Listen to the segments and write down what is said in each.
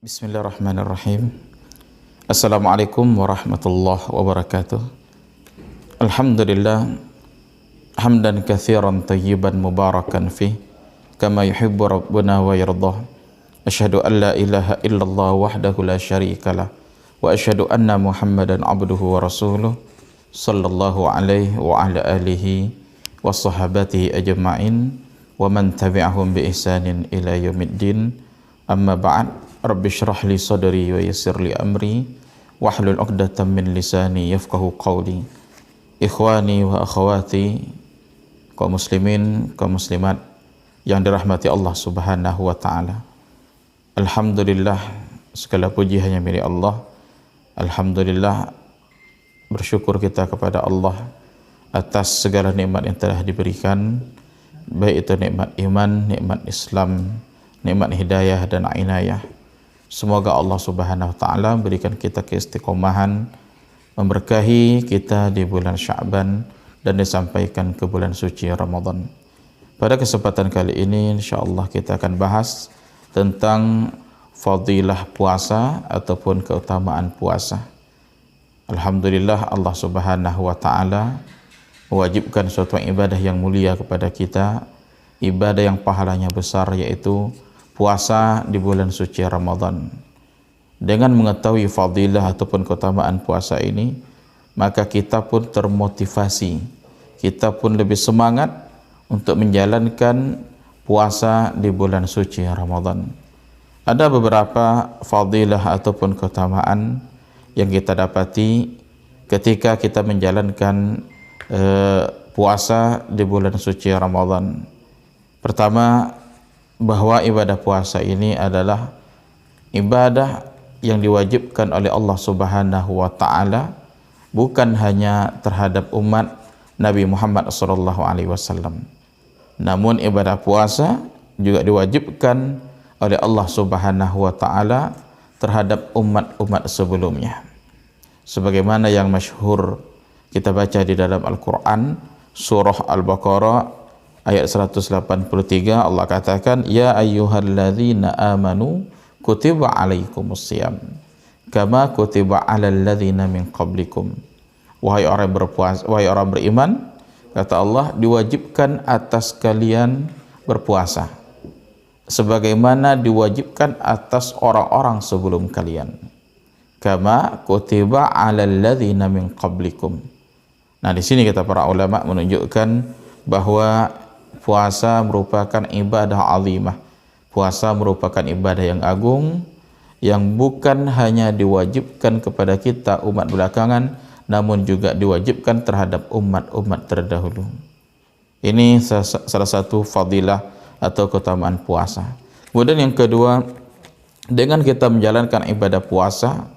Bismillahirrahmanirrahim. Assalamualaikum warahmatullahi wabarakatuh. Alhamdulillah hamdan katsiran tayyiban mubarakan fih kama yuhibbu rabbuna wa yardah. Asyhadu an la ilaha illallah wahdahu la syarikalah wa asyhadu anna Muhammadan abduhu wa rasuluh sallallahu alaihi wa ala alihi wa sahabatihi ajma'in wa man tabi'ahum bi ihsanin ila yaumiddin. Amma ba'd. Rabbi syrah li sadri wa yassir li amri wahlul 'uqdatam min lisani yafqahu qawli. Ikhwani wa akhawati, kaum muslimin, kaum muslimat yang dirahmati Allah Subhanahu wa taala. Alhamdulillah, segala puji hanya milik Allah. Alhamdulillah, bersyukur kita kepada Allah atas segala nikmat yang telah diberikan, baik itu nikmat iman, nikmat Islam, nikmat hidayah dan inayah. Semoga Allah Subhanahu wa taala berikan kita keistiqomahan, memberkahi kita di bulan Sya'ban dan disampaikan ke bulan suci Ramadan. Pada kesempatan kali ini insyaallah kita akan bahas tentang fadilah puasa ataupun keutamaan puasa. Alhamdulillah, Allah Subhanahu wa taala mewajibkan suatu ibadah yang mulia kepada kita, ibadah yang pahalanya besar, yaitu puasa di bulan suci Ramadan. Dengan mengetahui fadilah ataupun keutamaan puasa ini, maka kita pun termotivasi, kita pun lebih semangat untuk menjalankan puasa di bulan suci Ramadan. Ada beberapa fadilah ataupun keutamaan yang kita dapati ketika kita menjalankan puasa di bulan suci Ramadan. Pertama, bahwa ibadah puasa ini adalah ibadah yang diwajibkan oleh Allah Subhanahu wa taala bukan hanya terhadap umat Nabi Muhammad SAW, namun ibadah puasa juga diwajibkan oleh Allah Subhanahu wa taala terhadap umat-umat sebelumnya. Sebagaimana yang masyhur kita baca di dalam Al-Qur'an, surah Al-Baqarah ayat 183, Allah katakan, ya ayyuhalladzina amanu kutiba alaikumusiyam kama kutiba alal ladzina min qablikum. Wahai orang berpuasa, wahai orang beriman, kata Allah, diwajibkan atas kalian berpuasa sebagaimana diwajibkan atas orang-orang sebelum kalian. Kama kutiba alal ladzina min qablikum. Nah, di sini kata para ulama menunjukkan bahwa puasa merupakan ibadah azimah. Puasa merupakan ibadah yang agung, yang bukan hanya diwajibkan kepada kita umat belakangan, namun juga diwajibkan terhadap umat-umat terdahulu. Ini salah satu fadilah atau keutamaan puasa. Kemudian yang kedua, dengan kita menjalankan ibadah puasa,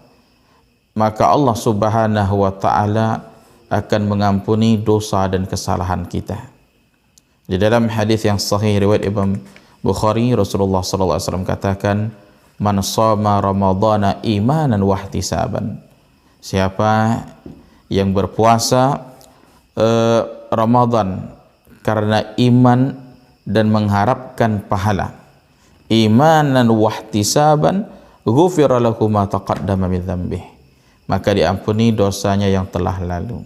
maka Allah Subhanahu wa taala akan mengampuni dosa dan kesalahan kita. Di dalam hadis yang sahih riwayat Imam Bukhari, Rasulullah SAW katakan, man shoma ramadhana imanan wa ihtisaban. Siapa yang berpuasa Ramadan karena iman dan mengharapkan pahala, imanan wa ihtisaban, ghufira lahu ma taqaddama min dzambih, maka diampuni dosanya yang telah lalu.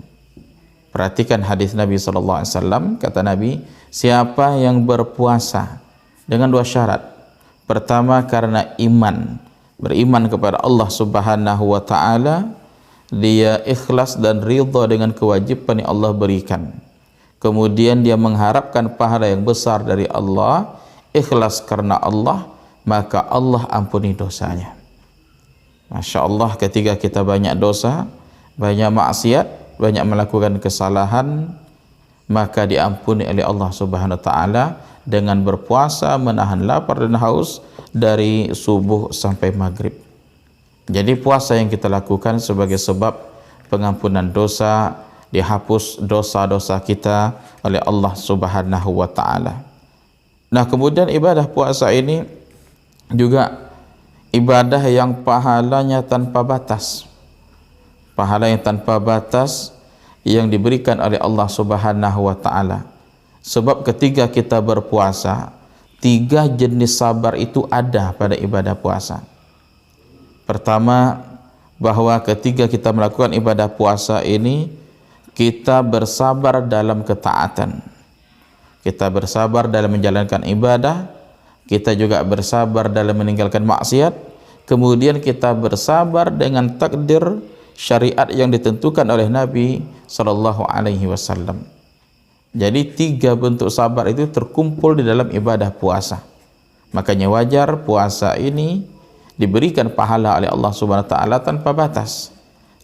Perhatikan hadis Nabi SAW, kata Nabi, siapa yang berpuasa dengan dua syarat. Pertama, karena iman, beriman kepada Allah Subhanahu wa taala, dia ikhlas dan ridha dengan kewajiban yang Allah berikan. Kemudian dia mengharapkan pahala yang besar dari Allah, ikhlas karena Allah, maka Allah ampuni dosanya. Masya Allah, ketika kita banyak dosa, banyak maksiat, banyak melakukan kesalahan, maka diampuni oleh Allah Subhanahu wa taala dengan berpuasa, menahan lapar dan haus dari subuh sampai maghrib. Jadi puasa yang kita lakukan sebagai sebab pengampunan dosa, dihapus dosa-dosa kita oleh Allah Subhanahu wa taala. Nah, kemudian ibadah puasa ini juga ibadah yang pahalanya tanpa batas. Pahala yang tanpa batas yang diberikan oleh Allah Subhanahu wa taala. Sebab ketika kita berpuasa, 3 jenis sabar itu ada pada ibadah puasa. Pertama, bahwa ketika kita melakukan ibadah puasa ini, kita bersabar dalam ketaatan. Kita bersabar dalam menjalankan ibadah, kita juga bersabar dalam meninggalkan maksiat, kemudian kita bersabar dengan takdir syariat yang ditentukan oleh Nabi sallallahu alaihi wasallam. Jadi 3 bentuk sabar itu terkumpul di dalam ibadah puasa. Makanya wajar puasa ini diberikan pahala oleh Allah Subhanahu wa taala tanpa batas.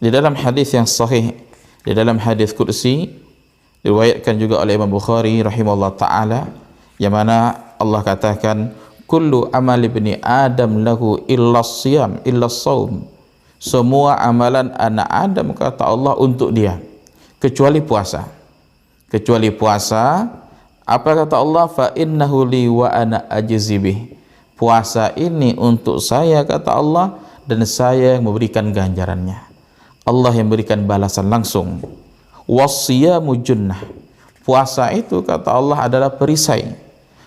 Di dalam hadis yang sahih, di dalam hadis qudsi diriwayatkan juga oleh Imam Bukhari rahimahullah taala, yang mana Allah katakan, kullu amal ibni Adam lahu illa siyam illa saum. Semua amalan anak Adam, kata Allah, untuk dia kecuali puasa. Kecuali puasa, apa kata Allah? Fa innahu li wa ana ajzi bih. Puasa ini untuk saya, kata Allah, dan saya yang memberikan ganjarannya. Allah yang memberikan balasan langsung. Wasiyamu junnah. Puasa itu, kata Allah, adalah perisai.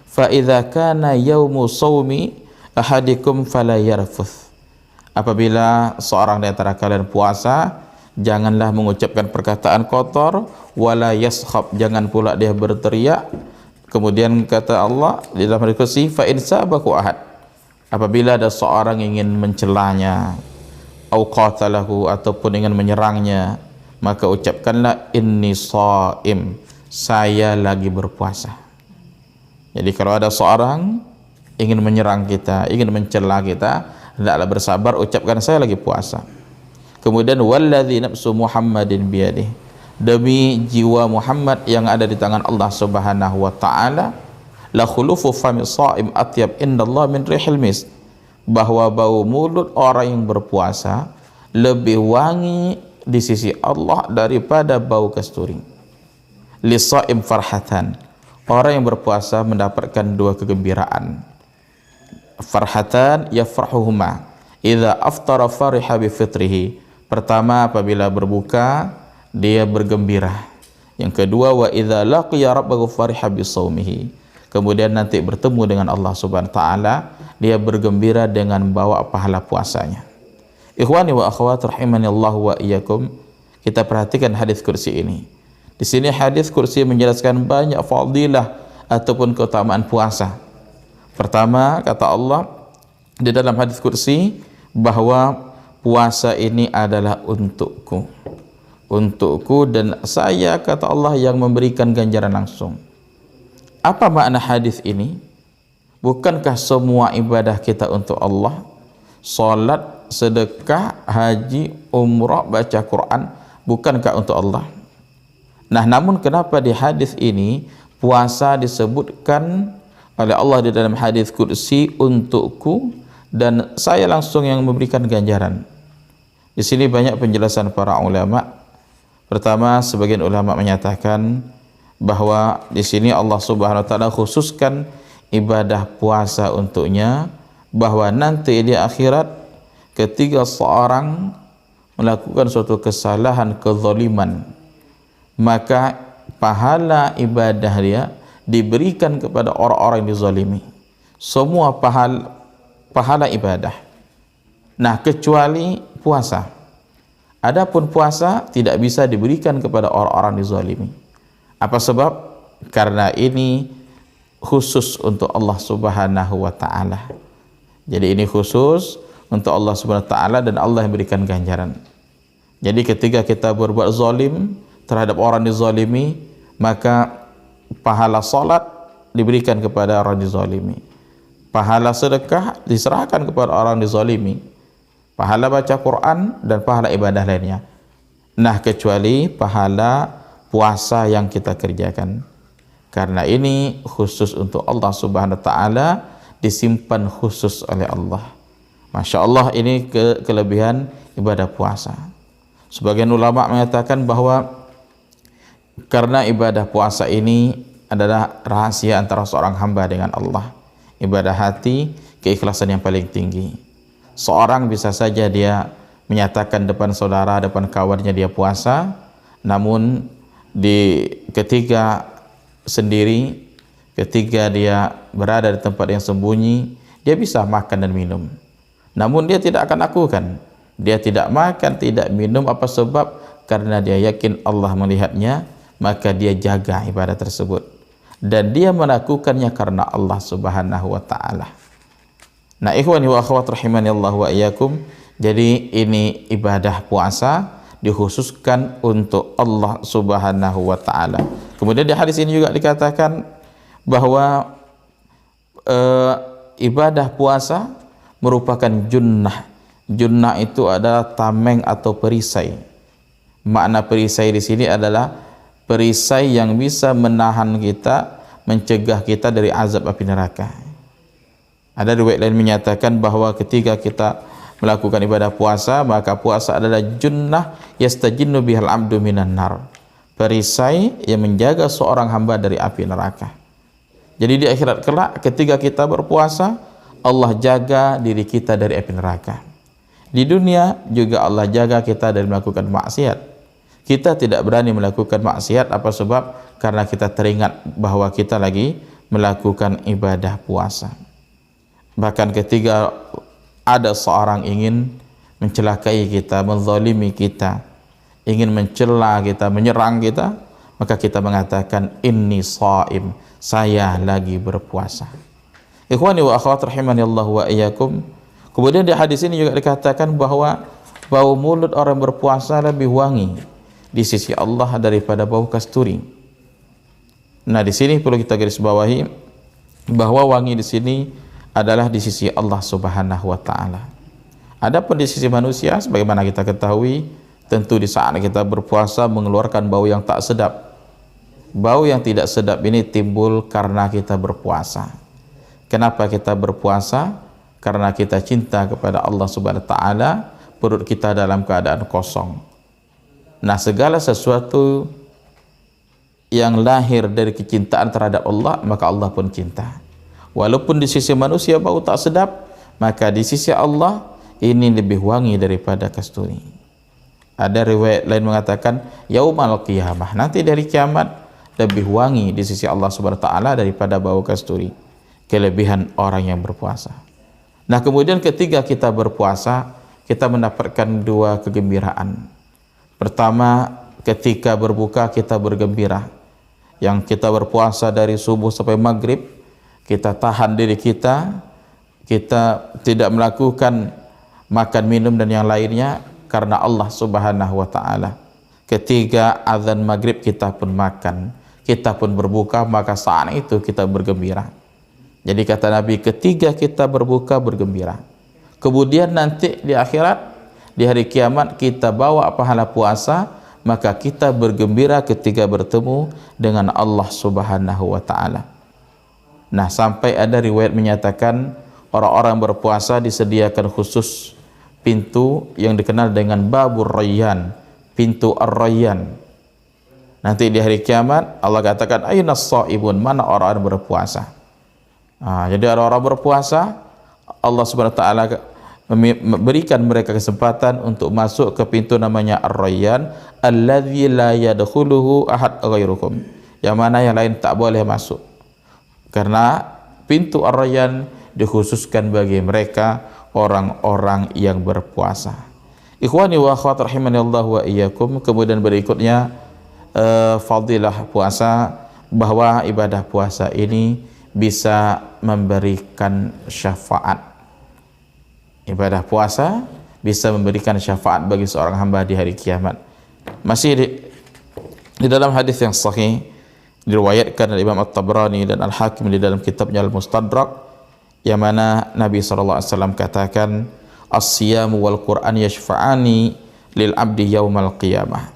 Fa idza kana yaumu shaumi ahadikum fala yarfuth. Apabila seorang di antara kalian puasa, janganlah mengucapkan perkataan kotor, wala yaskhab, jangan pula dia berteriak. Kemudian kata Allah di dalam hadis qudsi, fa in sabaku ahad, apabila ada seorang ingin mencelanya, au qatalahu, ataupun ingin menyerangnya, maka ucapkanlah inni shaim, saya lagi berpuasa. Jadi kalau ada seorang ingin menyerang kita, ingin mencela kita, hendaklah bersabar, ucapkan saya lagi puasa. Kemudian walladzi nafsu Muhammadin biyadihi, demi jiwa Muhammad yang ada di tangan Allah Subhanahu wa taala, la khulufu fami shaim atyab indallah min rihil misk, bahwa bau mulut orang yang berpuasa lebih wangi di sisi Allah daripada bau kasturi. Lisaim farhatan, orang yang berpuasa mendapatkan 2 kegembiraan. Farhatan yafrahuhuma idza aftara fariha bi fitrihi. Pertama, apabila berbuka dia bergembira. Yang kedua, wa idza laqiya rabbahu fariha bi shaumihi. Kemudian nanti bertemu dengan Allah Subhanahu wa taala, dia bergembira dengan bawa pahala puasanya. Ikhwani wa akhwat rahimanillahu wa iyyakum, kita perhatikan hadis kursi ini. Di sini hadis kursi menjelaskan banyak fadilah ataupun keutamaan puasa. Pertama, kata Allah di dalam hadis kursi bahwa puasa ini adalah untukku dan saya, kata Allah, yang memberikan ganjaran langsung. Apa makna hadis ini? Bukankah semua ibadah kita untuk Allah? Salat, sedekah, haji, umrah, baca Quran, bukankah untuk Allah? Nah, namun kenapa di hadis ini puasa disebutkan oleh Allah di dalam hadis qudsi untukku dan saya langsung yang memberikan ganjaran? Di sini banyak penjelasan para ulama. Pertama, sebagian ulama menyatakan bahwa di sini Allah Subhanahu wa taala khususkan ibadah puasa untuknya, bahwa nanti di akhirat ketika seorang melakukan suatu kesalahan, kezaliman, maka pahala ibadah dia diberikan kepada orang-orang yang dizalimi. Semua pahala ibadah. Nah, kecuali puasa. Adapun puasa tidak bisa diberikan kepada orang-orang dizalimi. Apa sebab? Karena ini khusus untuk Allah Subhanahu wa taala. Jadi ini khusus untuk Allah Subhanahu wa taala dan Allah yang berikan ganjaran. Jadi ketika kita berbuat zalim terhadap orang dizalimi, maka pahala salat diberikan kepada orang dizalimi. Pahala sedekah diserahkan kepada orang dizalimi. Pahala baca Quran dan pahala ibadah lainnya. Nah, kecuali pahala puasa yang kita kerjakan. Karena ini khusus untuk Allah Subhanahu wa taala, disimpan khusus oleh Allah. Masya Allah, ini kelebihan ibadah puasa. Sebagian ulama mengatakan bahwa karena ibadah puasa ini adalah rahasia antara seorang hamba dengan Allah. Ibadah hati, keikhlasan yang paling tinggi. Seorang bisa saja dia menyatakan depan saudara, depan kawannya dia puasa, namun ketika sendiri, ketika dia berada di tempat yang sembunyi, dia bisa makan dan minum. namun dia tidak akan lakukan. Dia tidak makan, tidak minum. Apa sebab? Karena dia yakin Allah melihatnya, maka dia jaga ibadah tersebut, dan dia melakukannya karena Allah Subhanahu wa taala. Nah, ikhwani wa akhwat rahimani Allah wa iyyakum, jadi ini ibadah puasa dikhususkan untuk Allah Subhanahu wa taala. Kemudian di hadis ini juga dikatakan bahwa ibadah puasa merupakan junnah. Junnah itu adalah tameng atau perisai. Makna perisai di sini adalah perisai yang bisa menahan kita, mencegah kita dari azab api neraka. Ada riwayat lain menyatakan bahwa ketika kita melakukan ibadah puasa, maka puasa adalah junnah yastajinnu bihal abdu minan nar, perisai yang menjaga seorang hamba dari api neraka. Jadi di akhirat kelak ketika kita berpuasa, Allah jaga diri kita dari api neraka. Di dunia juga Allah jaga kita dari melakukan maksiat. Kita tidak berani melakukan maksiat. Apa sebab? Karena kita teringat bahwa kita lagi melakukan ibadah puasa. Bahkan ketika ada seorang ingin mencelakai kita, menzalimi kita, ingin mencela kita, menyerang kita, maka kita mengatakan inni shaim, saya lagi berpuasa. Ikhwani wa akhwat rahimani Allah wa iyyakum. Kemudian di hadis ini juga dikatakan bahwa bau mulut orang berpuasa lebih wangi di sisi Allah daripada bau kasturi. Nah, di sini perlu kita garis bawahi bahwa wangi di sini adalah di sisi Allah Subhanahu wa taala. Adapun di sisi manusia, sebagaimana kita ketahui, tentu di saat kita berpuasa mengeluarkan bau yang tak sedap. Bau yang tidak sedap ini timbul karena kita berpuasa. Kenapa kita berpuasa? Karena kita cinta kepada Allah Subhanahu wa taala, perut kita dalam keadaan kosong. Nah, segala sesuatu yang lahir dari kecintaan terhadap Allah, maka Allah pun cinta. Walaupun di sisi manusia bau tak sedap, maka di sisi Allah ini lebih wangi daripada kasturi. Ada riwayat lain mengatakan yaumal qiyamah, nanti dari kiamat lebih wangi di sisi Allah Subhanahu wa taala daripada bau kasturi. Kelebihan orang yang berpuasa. Nah, kemudian ketika kita berpuasa, kita mendapatkan dua kegembiraan. Pertama, ketika berbuka kita bergembira. Yang kita berpuasa dari subuh sampai maghrib, kita tahan diri kita tidak melakukan makan, minum dan yang lainnya karena Allah Subhanahu wa taala. Ketika azan maghrib kita pun makan, kita pun berbuka, maka saat itu kita bergembira. Jadi kata Nabi, ketika kita berbuka bergembira. Kemudian nanti di akhirat, di hari kiamat kita bawa pahala puasa, maka kita bergembira ketika bertemu dengan Allah Subhanahu wa taala. Nah, sampai ada riwayat menyatakan orang-orang berpuasa disediakan khusus pintu yang dikenal dengan Babur Rayyan, pintu Ar-Rayyan. Nanti di hari kiamat Allah katakan ayunas shaibun, mana orang-orang berpuasa. Jadi orang-orang berpuasa, Allah Subhanahu wa taala memberikan mereka kesempatan untuk masuk ke pintu namanya Ar-Rayyan, alladzi la yadkhuluhu ahad ghairukum, yang mana yang lain tak boleh masuk. Karena pintu Ar-Rayyan dikhususkan bagi mereka orang-orang yang berpuasa. Ikhwani wa akhwat rahimani Allah wa iyyakum. Kemudian berikutnya fadilah puasa, bahwa ibadah puasa ini bisa memberikan syafaat. Ibadah puasa bisa memberikan syafaat bagi seorang hamba di hari kiamat. Masih di dalam hadis yang sahih diriwayatkan oleh Imam At-Tabrani dan Al-Hakim di dalam kitabnya Al-Mustadrak, yang mana Nabi SAW katakan as-siyamu wal Qur'an yashfa'ani lil abdi yaumal qiyamah,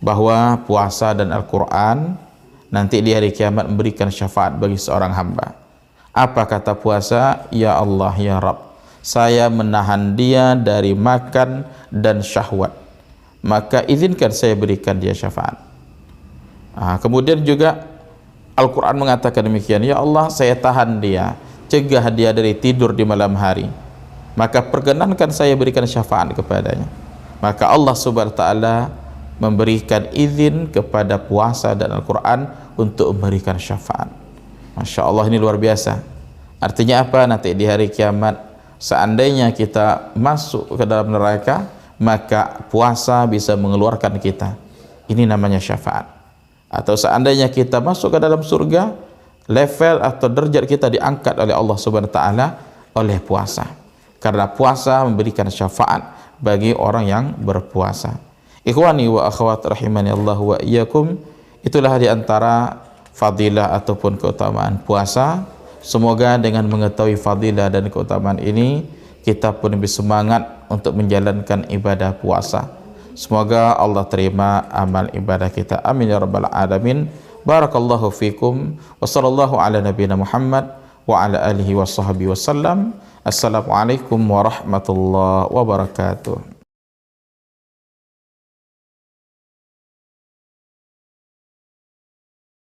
bahwa puasa dan Al-Quran nanti di hari kiamat memberikan syafaat bagi seorang hamba. Apa kata puasa? Ya Allah, ya Rabb, saya menahan dia dari makan dan syahwat, maka izinkan saya berikan dia syafaat. Kemudian juga Al-Quran mengatakan demikian, ya Allah, saya tahan dia, cegah dia dari tidur di malam hari, maka perkenankan saya berikan syafaat kepadanya. Maka Allah Subhanahu wa taala memberikan izin kepada puasa dan Al-Quran untuk memberikan syafaat. Masya Allah, ini luar biasa. Artinya apa? Nanti di hari kiamat seandainya kita masuk ke dalam neraka, maka puasa bisa mengeluarkan kita. Ini namanya syafaat. Atau seandainya kita masuk ke dalam surga, level atau derajat kita diangkat oleh Allah Subhanahu wa taala oleh puasa. Karena puasa memberikan syafaat bagi orang yang berpuasa. Ikhwani wa akhwat rahimani Allah wa iyyakum, itulah di antara fadilah ataupun keutamaan puasa. Semoga dengan mengetahui fadilah dan keutamaan ini, kita pun lebih semangat untuk menjalankan ibadah puasa. Semoga Allah terima amal ibadah kita. Amin ya rabbal alamin. Barakallahu fikum wa sallallahu ala nabiyina Muhammad wa ala alihi wa sahbihi wasallam. Assalamualaikum warahmatullahi wabarakatuh.